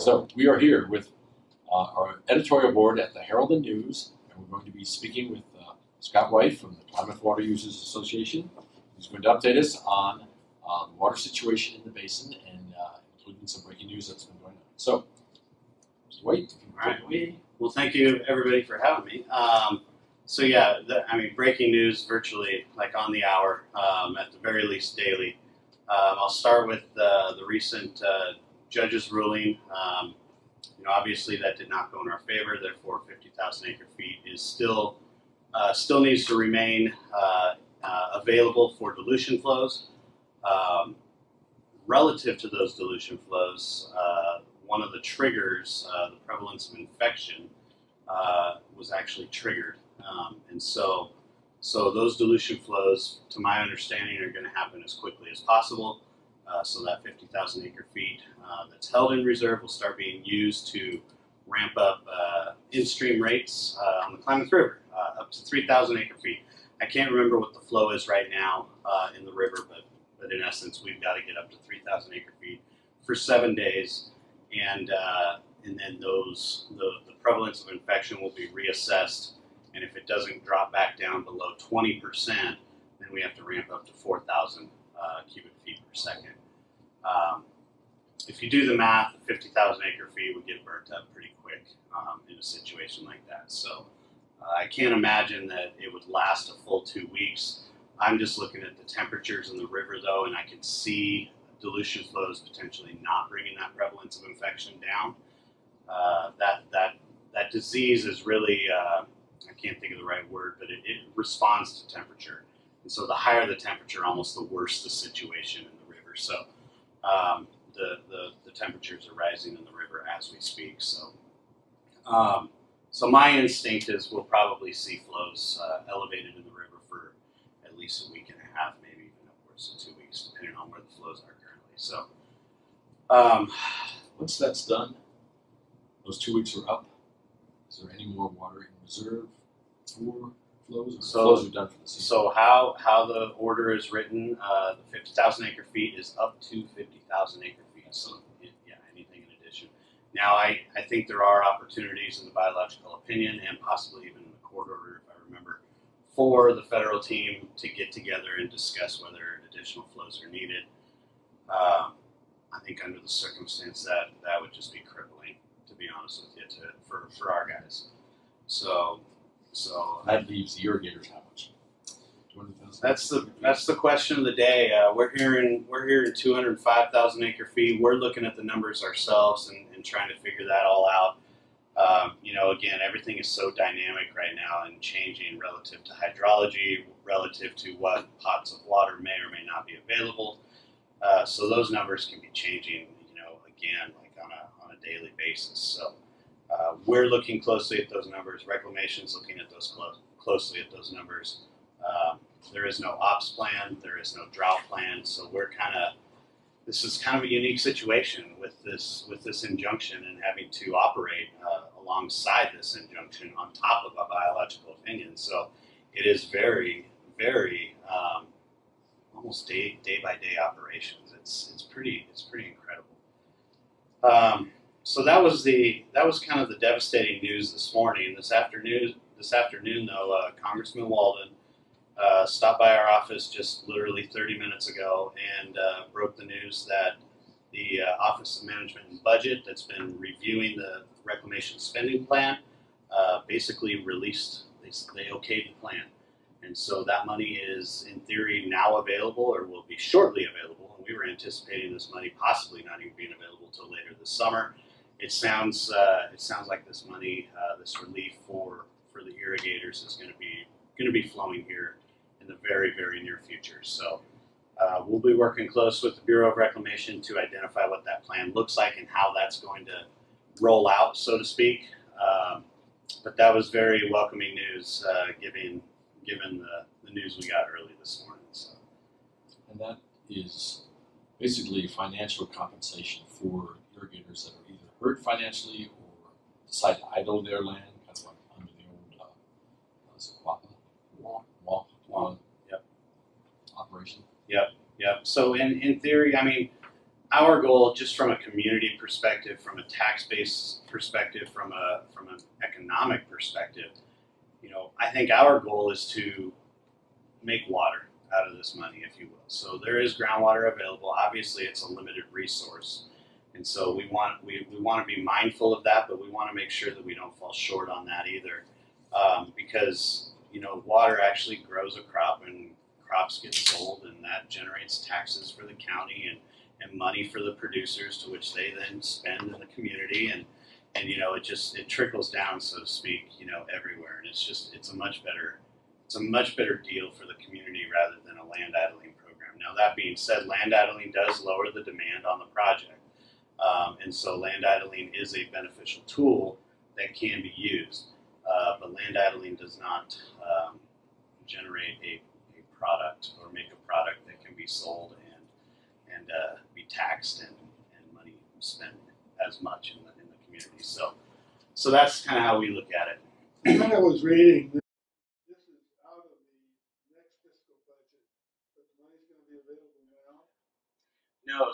So we are here with our editorial board at the Herald and News, and we're going to be speaking with Scott White from the Klamath Water Users Association. He's going to update us on the water situation in the basin and including some breaking news that's been going on. So, Mr. White. All right. Well, thank you everybody for having me. So yeah, breaking news virtually like on the hour, at the very least daily. I'll start with the recent judge's ruling. Obviously that did not go in our favor. Therefore, 50,000 acre feet is still needs to remain available for dilution flows. Relative to those dilution flows, one of the triggers, the prevalence of infection, was actually triggered, and so those dilution flows, to my understanding, are going to happen as quickly as possible. So that 50,000 acre feet that's held in reserve will start being used to ramp up in-stream rates on the Klamath River up to 3,000 acre feet. I can't remember what the flow is right now in the river, but in essence, we've got to get up to 3,000 acre feet for 7 days, and then the prevalence of infection will be reassessed. And if it doesn't drop back down below 20%, then we have to ramp up to 4,000 cubic feet per second. If you do the math, 50,000 acre feet would get burnt up pretty quick in a situation like that. So I can't imagine that it would last a full 2 weeks. I'm just looking at the temperatures in the river, though, and I can see dilution flows potentially not bringing that prevalence of infection down. That disease is really, I can't think of the right word, but it responds to temperature. And so the higher the temperature, almost the worse the situation in the river. So the temperatures are rising in the river as we speak. So my instinct is we'll probably see flows elevated in the river for at least a week and a half, maybe even upwards of 2 weeks, depending on where the flows are currently. So once that's done, those 2 weeks are up. Is there any more water in reserve for flows? Or flows are done for the season? So how the order is written, the 50,000 acre feet is up to 50,000 acre feet. So yeah, anything in addition. Now I think there are opportunities in the biological opinion and possibly even in the court order, if I remember, for the federal team to get together and discuss whether additional flows are needed. I think under the circumstance that would just be crippling, to be honest with you, for our guys. So that leaves the irrigators how much? 200,000. That's the question of the day. We're hearing 205,000 acre feet. We're looking at the numbers ourselves and trying to figure that all out. Again, everything is so dynamic right now and changing relative to hydrology, relative to what pots of water may or may not be available. So those numbers can be changing, again, like on a daily basis. So we're looking closely at those numbers. Reclamation's looking at those closely at those numbers. There is no ops plan. There is no drought plan. So this is kind of a unique situation with this injunction and having to operate alongside this injunction on top of a biological opinion. So it is very, very almost day by day operations. It's pretty incredible. So that was kind of the devastating news this morning. This afternoon, though, Congressman Walden stopped by our office just literally 30 minutes ago and broke the news that the Office of Management and Budget, that's been reviewing the reclamation spending plan, basically released. They okayed the plan, and so that money is in theory now available, or will be shortly available. And we were anticipating this money possibly not even being available till later this summer. It sounds like this money, this relief for the irrigators, is going to be flowing here in the very, very near future. So we'll be working close with the Bureau of Reclamation to identify what that plan looks like and how that's going to roll out, so to speak. But that was very welcoming news, given the news we got early this morning. So. And that is basically financial compensation for irrigators that are either hurt financially or decide to idle their land, kind of like under the old operation. Yep. So in theory, our goal, just from a community perspective, from a tax-based perspective, from an economic perspective, I think our goal is to make water out of this money, if you will. So there is groundwater available. Obviously, it's a limited resource, and so we want to be mindful of that, but we want to make sure that we don't fall short on that either, because water actually grows a crop, and crops get sold, and that generates taxes for the county and money for the producers, to which they then spend in the community, and it trickles down, so to speak, everywhere, and it's a much better deal for the community rather than a land idling program. Now, that being said, land idling does lower the demand on the project, and so land idling is a beneficial tool that can be used, but land idling does not generate a product or make a product that can be sold and be taxed and money spent as much in the community. So that's kind of how we look at it. When I was reading, this is out of the next fiscal budget, but the money's going to be available now. No,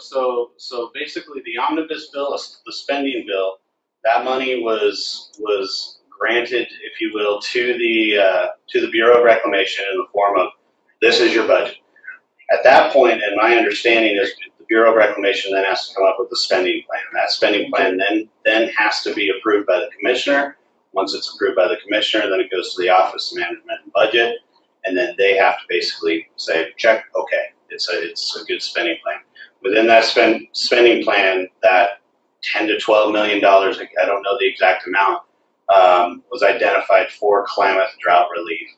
so basically the omnibus bill, the spending bill, that money was granted, if you will, to the Bureau of Reclamation in the form of, this is your budget. At that point, and my understanding is, the Bureau of Reclamation then has to come up with a spending plan. That spending plan then has to be approved by the commissioner. Once it's approved by the commissioner, then it goes to the Office of Management and Budget, and then they have to basically say, check, okay, it's a good spending plan. Within that spending plan, that $10 to $12 million, I don't know the exact amount, was identified for Klamath drought relief,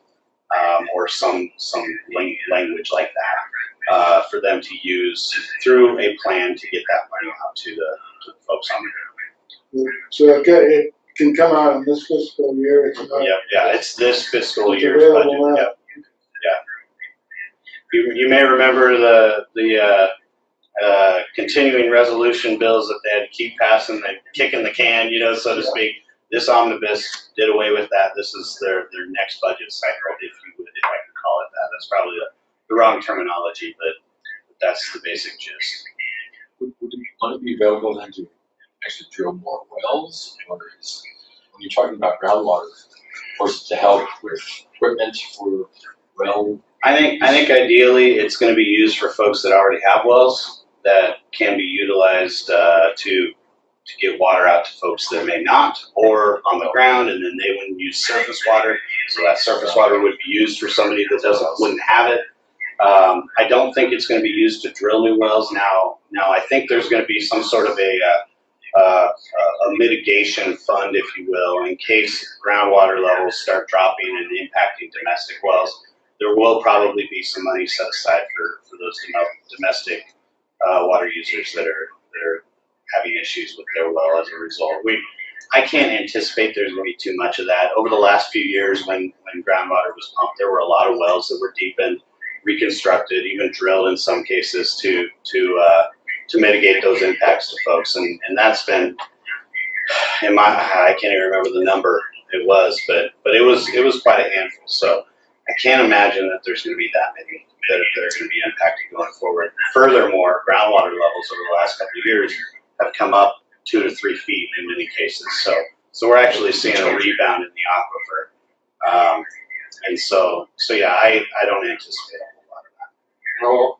or some language like that, for them to use through a plan to get that money out to the folks on the ground. So it can come out in this fiscal year. It's not, yeah, it's this fiscal year's budget. You may remember the continuing resolution bills that they had to keep passing, they kicking the can, so to speak. This omnibus did away with that. This is their next budget cycle, if I can call it that. That's probably the wrong terminology, but that's the basic gist. Would the money be available then to actually drill more wells, or when you're talking about groundwater, or is it to help with equipment for well? I think ideally it's going to be used for folks that already have wells that can be utilized to get water out to folks that may not, or on the ground, and then they wouldn't use surface water, so that surface water would be used for somebody that wouldn't have it. I don't think it's going to be used to drill new wells now. I think there's going to be some sort of a mitigation fund, if you will, in case groundwater levels start dropping and impacting domestic wells. There will probably be some money set aside for those domestic water users that are having issues with their well as a result. I can't anticipate there's going to be too much of that. Over the last few years, when groundwater was pumped, there were a lot of wells that were deepened, reconstructed, even drilled in some cases to mitigate those impacts to folks. And that's been, I can't even remember the number it was, but it was quite a handful. So I can't imagine that there's going to be that many that are going to be impacted going forward. Furthermore, groundwater levels over the last couple of years have come up 2 to 3 feet in many cases. So we're actually seeing a rebound in the aquifer. And so yeah, I don't anticipate a whole lot of that. Well,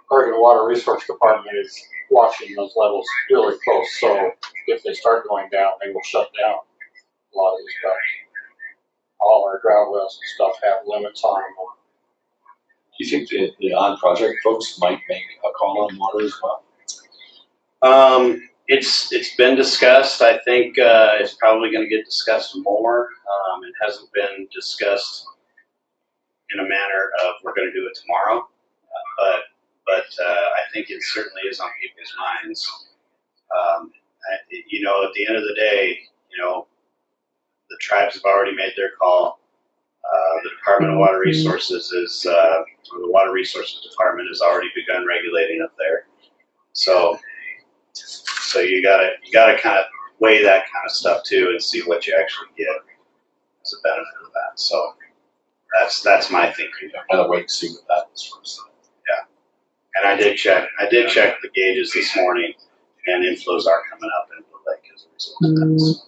Oregon Water Resource Department is watching those levels really close. So if they start going down, they will shut down a lot of these wells. All our ground wells and stuff have limits on them. Do you think the on-project folks might make a call on water as well? It's been discussed. I think it's probably going to get discussed more. It hasn't been discussed in a manner of we're going to do it tomorrow, but I think it certainly is on people's minds. At the end of the day, the tribes have already made their call. The Department of Water Resources the Water Resources Department has already begun regulating up there. So you gotta kind of weigh that kind of stuff too and see what you actually get as a benefit of that. So that's my thinking. Kind of wait and see what that is first. And I did check the gauges this morning, and inflows are coming up into the lake as a result of that. So.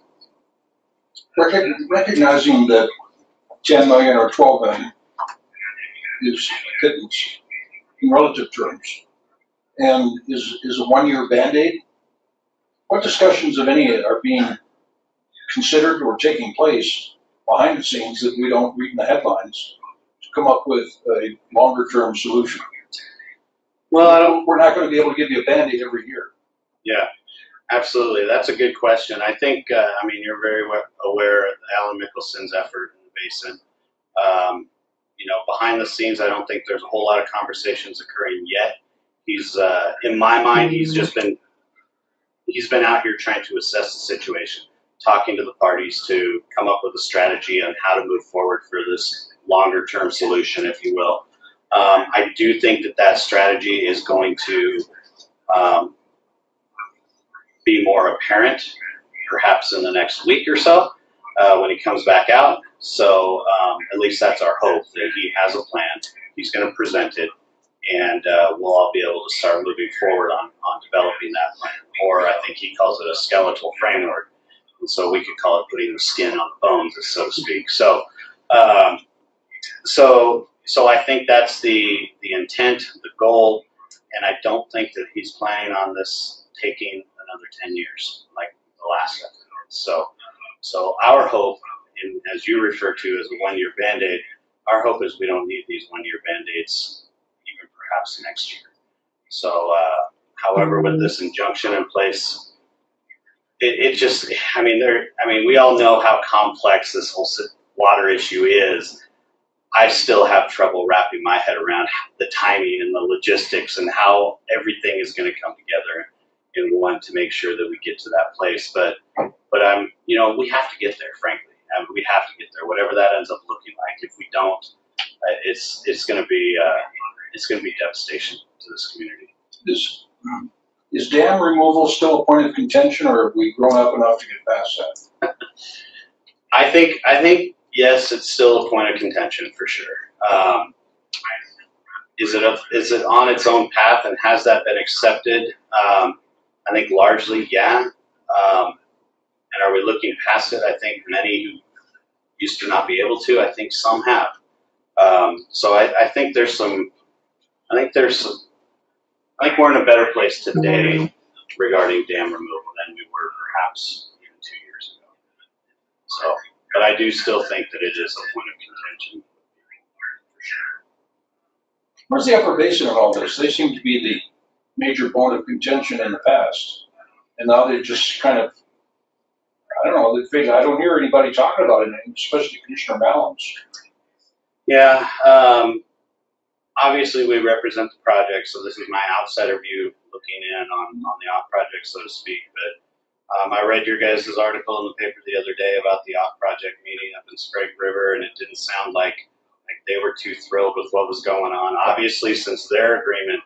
Recognizing that 10 million or 12 million is pittance in relative terms, and is a one-year Band-Aid. What discussions, if any, are being considered or taking place behind the scenes that we don't read in the headlines to come up with a longer-term solution? Well, we're not going to be able to give you a Band-Aid every year. Yeah, absolutely. That's a good question. I think, I mean, you're very aware of Alan Mickelson's effort in the basin. You know, behind the scenes, I don't think there's a whole lot of conversations occurring yet. He's, in my mind, he's been out here trying to assess the situation, talking to the parties to come up with a strategy on how to move forward for this longer-term solution, if you will. I do think that strategy is going to be more apparent, perhaps in the next week or so, when he comes back out. So at least that's our hope, that he has a plan, he's going to present it, and we'll all be able to start moving forward on developing that plan. Or I think he calls it a skeletal framework, and so we could call it putting the skin on the bones, so to speak. So so I think that's the intent, the goal, and I don't think that he's planning on this taking another 10 years like the last one. So our hope, and as you refer to as a one-year Band-Aid, our hope is we don't need these one-year Band-Aids even perhaps next year. So however, with this injunction in place, it just, I mean, we all know how complex this whole water issue is. I still have trouble wrapping my head around the timing and the logistics and how everything is going to come together in one to make sure that we get to that place. But you know, we have to get there, frankly. We have to get there, whatever that ends up looking like. If we don't, it's going to be devastation to this community. Is dam removal still a point of contention, or have we grown up enough to get past that? I think yes, it's still a point of contention for sure. Is it on its own path, and has that been accepted? I think largely, yeah. And are we looking past it? I think many who used to not be able to, I think some have. So I think there's some. I think we're in a better place today regarding dam removal than we were perhaps even 2 years ago. So, but I do still think that it is a point of contention for sure. Where's the Upper Basin in all this? They seem to be the major point of contention in the past, and now they just kind of, I don't know, I don't hear anybody talking about it, especially Commissioner Ballance. Yeah, obviously we represent the project, so this is my outsider view looking in on the off project, so to speak. But I read your guys' article in the paper the other day about the off project meeting up in Sprague River, and it didn't sound like they were too thrilled with what was going on. Obviously, since their agreement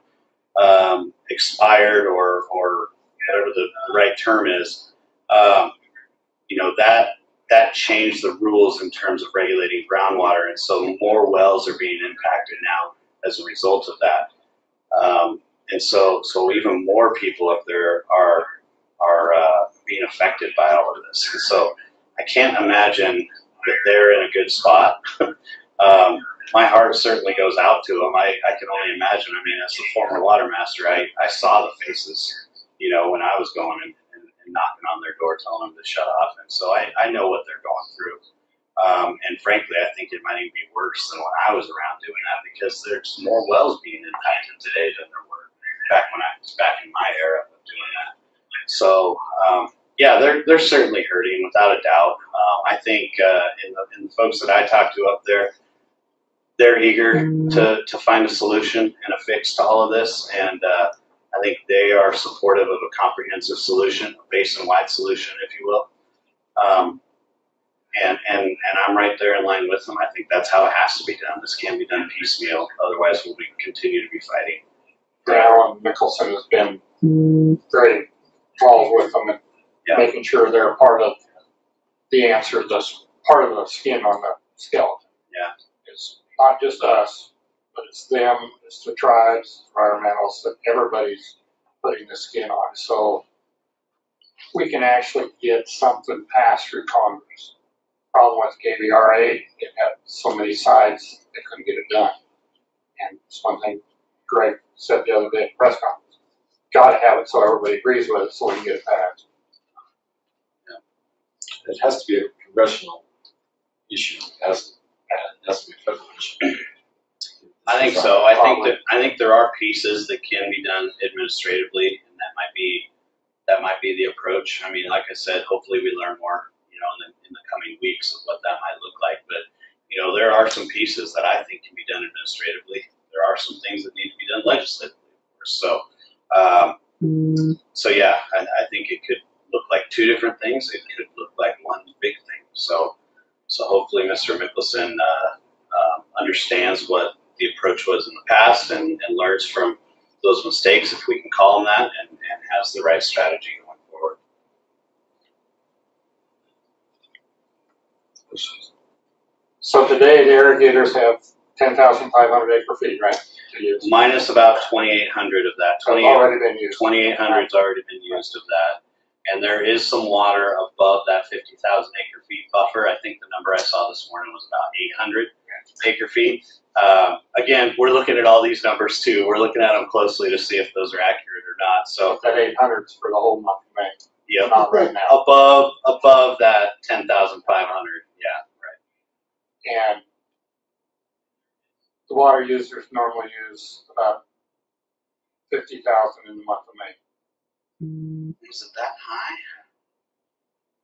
expired, or whatever the right term is, you know, that changed the rules in terms of regulating groundwater, and so more wells are being impacted now as a result of that. And so even more people up there are being affected by all of this. And so I can't imagine that they're in a good spot. My heart certainly goes out to them. I can only imagine. I mean, as the former water master, I saw the faces, you know, when I was going and knocking on their door telling them to shut off. And so I know what they're going through. And frankly, I think it might even be worse than when I was around doing that, because there's more wells being impacted today than there were back when I was back in my era of doing that. So yeah, they're certainly hurting without a doubt. I think in the folks that I talk to up there, they're eager to find a solution and a fix to all of this, and I think they are supportive of a comprehensive solution, a basin-wide solution, if you will. And I'm right there in line with them. I think that's how it has to be done. This can't be done piecemeal, otherwise we'll continue to be fighting. Alan Mickelson has been very involved with them and making sure they're part of the answer, just part of the skin on the skeleton. Yeah. It's not just us, but it's them, it's the tribes, environmentalists, that everybody's putting the skin on. So we can actually get something passed through Congress. Problem with KBRA, it had so many sides they couldn't get it done. And it's one thing Greg said the other day at press conference. Got to have it so everybody agrees with it so we can get it passed. It has to be a congressional issue. It has to be a federal issue. I think so. I think there are pieces that can be done administratively, and that might be the approach. I mean, like I said, hopefully we learn more, in the coming weeks of what that might look like. But there are some pieces that I think can be done administratively. There are some things that need to be done legislatively, of course. So yeah, I think it could look like two different things. It could look like one big thing. So hopefully Mr. Mickelson understands what the approach was in the past and learns from those mistakes, if we can call them that, and has the right strategy going forward. So today the irrigators have 10,500 acre feet, right? To use. Minus about 2,800 of that. So already been used. 2,800's already been used of that. And there is some water above that 50,000 acre feet buffer. I think the number I saw this morning was about 800 acre feet. Again, we're looking at all these numbers too. We're looking at them closely to see if those are accurate or not. So that 800 is for the whole month of May. Yep. Not right now. Above that 10,500. Yeah, right. And the water users normally use about 50,000 in the month of May. Was it that high?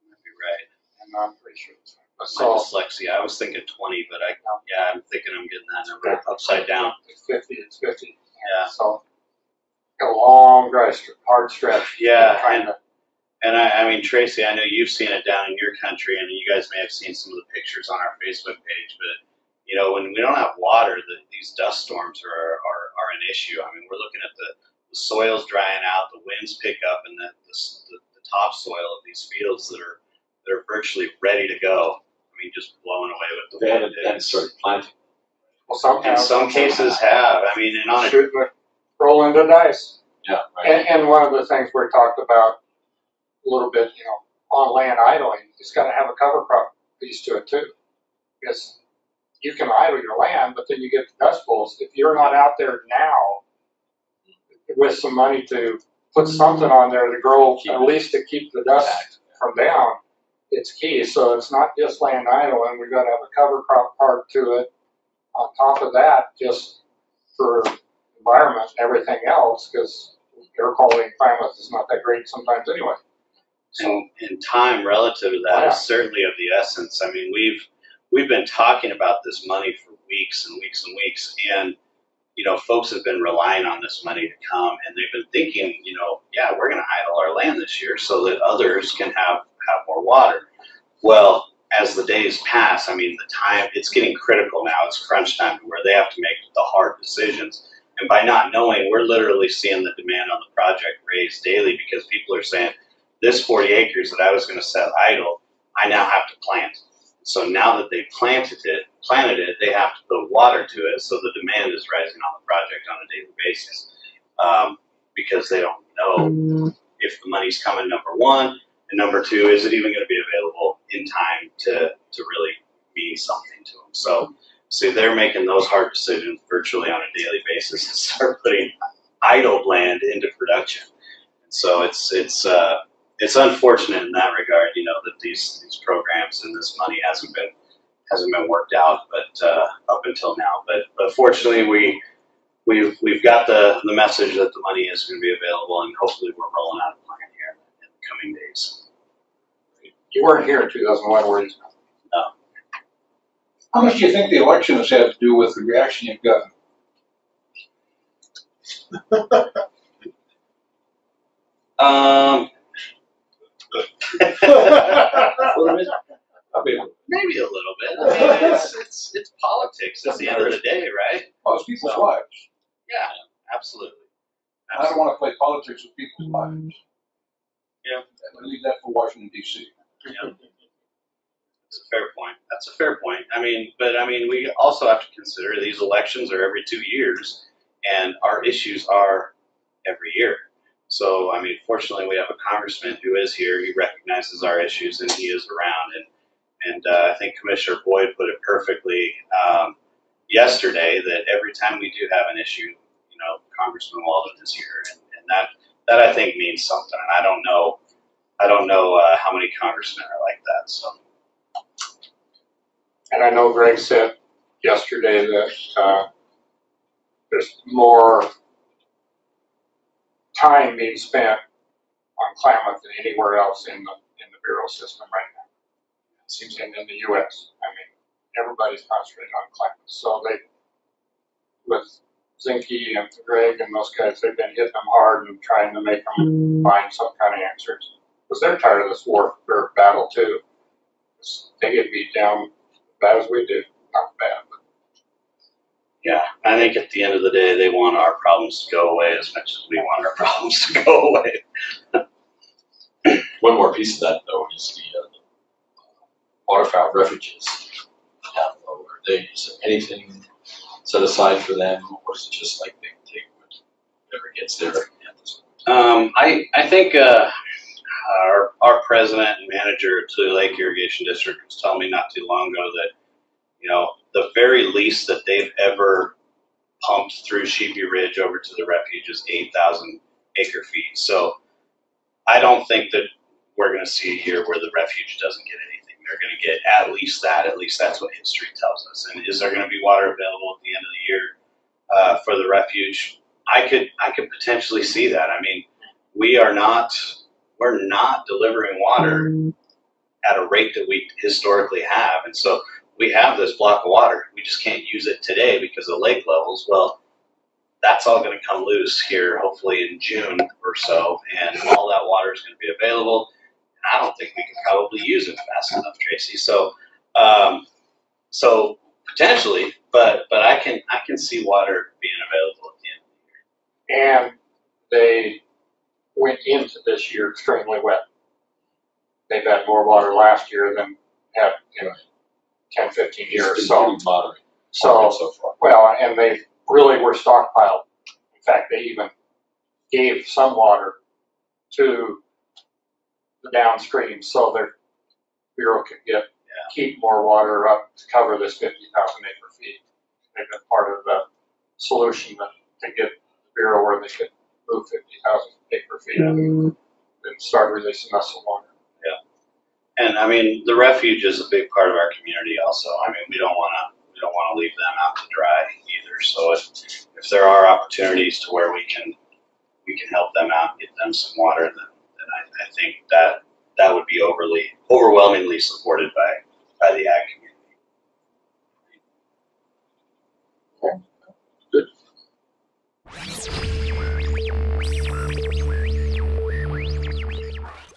Might be right. I'm pretty sure it's right. My dyslexia. I was thinking 20, but I'm thinking I'm getting that number upside down. It's 50. It's 50. Yeah. So a long, hard stretch. Yeah. And I mean, Tracy, I know you've seen it down in your country, and you guys may have seen some of the pictures on our Facebook page. But when we don't have water, these dust storms are an issue. I mean, we're looking at the soil's drying out, the winds pick up, and the topsoil of these fields that are virtually ready to go. I mean, just blowing away with the They wind. haven't then started planting. Well, in some cases have. I mean, and on it. Shoot, roll into dice. Yeah. Right. And one of the things we talked about a little bit, on land idling, it's got to have a cover crop piece to it too. Because you can idle your land, but then you get the dust bowls. If you're not out there now with some money to put something on there to grow, at least to keep the dust from down, it's key. So it's not just land idling. We've got to have a cover crop part to it. On top of that, just for environment and everything else, because air quality in Klamath is not that great sometimes anyway. So, and time relative to that is certainly of the essence. I mean, we've been talking about this money for weeks and weeks and weeks, and folks have been relying on this money to come, and they've been thinking, yeah, we're going to idle our land this year so that others can have more water. Well, as the days pass, I mean, the time, it's getting critical now. It's crunch time where they have to make the hard decisions. And by not knowing, we're literally seeing the demand on the project raise daily because people are saying, this 40 acres that I was going to set idle, I now have to plant. So now that they've planted it, they have to put water to it. So the demand is rising on the project on a daily basis because they don't know if the money's coming, number one. And number two, is it even going to be available in time to really mean something to them? So they're making those hard decisions virtually on a daily basis to start putting idle land into production. And so it's unfortunate in that regard, that these programs and this money hasn't been worked out, but up until now. But fortunately, we've got the message that the money is going to be available, and hopefully we're rolling out a plan here in the coming days. You weren't here in 2001, were you? No. How much do you think the election has had to do with the reaction you've gotten? Maybe a little bit. I mean, it's politics at the end of the day, right? Well, it's people's lives. Yeah, absolutely. I don't want to play politics with people's lives. Yeah. I leave that for Washington, D.C. Yeah. That's a fair point. That's a fair point. I mean, but I mean, we also have to consider these elections are every 2 years, and our issues are every year. So, I mean, fortunately, we have a congressman who is here. He recognizes our issues, and he is around. And I think Commissioner Boyd put it perfectly yesterday that every time we do have an issue, you know, Congressman Walden is here, and that I think means something. And I don't know how many congressmen are like that. So. And I know Greg said yesterday that there's more time being spent on Klamath than anywhere else in the Bureau system right now. It seems in the U.S. I mean, everybody's concentrating on Klamath. So they, with Zinke and Greg and those guys, they've been hitting them hard and trying to make them find some kind of answers. Because they're tired of this warfare battle too. They get beat down as bad as we do. Not bad, but Yeah, I think at the end of the day, they want our problems to go away as much as we want our problems to go away. One more piece of that, though, is the waterfowl refuges down low. Is there anything set aside for them, or is it just like they take whatever gets there at this point? I think our president and manager to the Lake Irrigation District was telling me not too long ago that, you know, the very least that they've ever pumped through Sheepy Ridge over to the refuge is 8,000 acre feet. So I don't think that we're going to see a year where the refuge doesn't get anything. They're going to get at least that. At least that's what history tells us. And is there going to be water available at the end of the year for the refuge? I could potentially see that. I mean, we're not delivering water at a rate that we historically have, and so we have this block of water. We just can't use it today because of lake levels. Well, that's all going to come loose here, hopefully in June or so, and all that water is going to be available. I don't think we can probably use it fast enough, Tracy. So, so potentially, but I can see water being available at the end of and they went into this year extremely wet. They've had more water last year than have in 10, 15 years. It's So, been pretty moderate so far. well, and they really were stockpiled. In fact, they even gave some water to the downstream so their bureau could keep more water up to cover this 50,000 acre feet. They've been part of the solution to get the bureau where they could move 50,000 acre feet and start releasing us some water. year. And I mean, the refuge is a big part of our community also. I mean, we don't want to leave them out to dry either. So if there are opportunities to where we can help them out, get them some water, then I think that would be overwhelmingly supported by the ag community. Okay.